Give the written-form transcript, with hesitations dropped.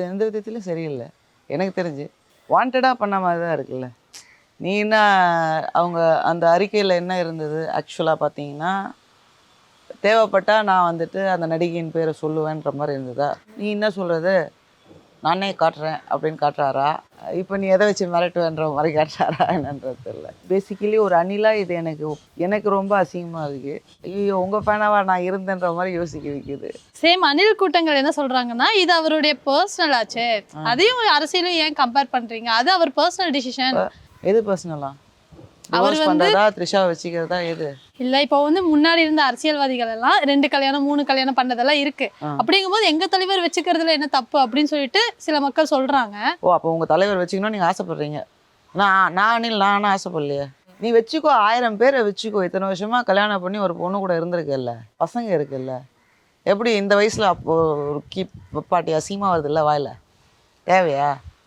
எந்த விதத்துலையும் சரியில்லை எனக்கு தெரிஞ்சு. வாண்டடாக பண்ண மாதிரி தான் இருக்குல்ல. நீ என்ன அவங்க அந்த அறிக்கையில் என்ன இருந்தது ஆக்சுவலாக பார்த்தீங்கன்னா, தேவைப்பட்டால் நான் வந்துட்டு அந்த நடிகையின் பேரை சொல்லுவேன்ற மாதிரி இருந்ததா? நீ என்ன சொல்கிறது, நானே காட்டுறேன் அப்படின்னு காட்டுறாரா? இப்போ நீ எதை வச்சு மிரட்டுவேன்ற மாதிரி காட்டுறாரா என்னன்றது தெரியல. பேசிக்கலி ஒரு அணிலாக இது எனக்கு ரொம்ப அசிங்கமாக இருக்குது. ஐயோ உங்கள் ஃபேனாவா நான் இருந்தேன்ற மாதிரி யோசிக்க வைக்குது. சேம் அணில் கூட்டங்கள் என்ன சொல்றாங்கன்னா, இது அவருடைய பர்சனல் ஆச்சு, அதையும் அரசியலும் ஏன் கம்பேர் பண்றீங்க, அது அவர் பர்சனல் டிசிஷன். எது பர்சனலா? அவர் பண்றதா த்ரிஷா வச்சுக்கிறதா எது இல்ல? இப்போ வந்து முன்னாடி இருந்த அரசியல்வாதிகள் எல்லாம் 2 கல்யாணம் 3 கல்யாணம் பண்ணதெல்லாம் இருக்கு. அப்படிங்கும்போது எங்க தலைவர் வச்சுக்கிறதுல என்ன தப்பு அப்படின்னு சொல்லிட்டு சில மக்கள் சொல்றாங்க. ஓ அப்போ உங்க தலைவர் வச்சுக்கணும் நீங்க ஆசைப்படுறீங்க. நானும் ஆசைப்படலையே. நீ வச்சுக்கோ, 1000 பேரை வச்சுக்கோ. இத்தனை வருஷமா கல்யாணம் பண்ணி ஒரு பொண்ணு கூட இருந்திருக்குல்ல, பசங்க இருக்குல்ல. எப்படி இந்த வயசுல அப்போ ஒரு பாட்டி அசிங்கமா வருது இல்ல வாயில? தேவையா?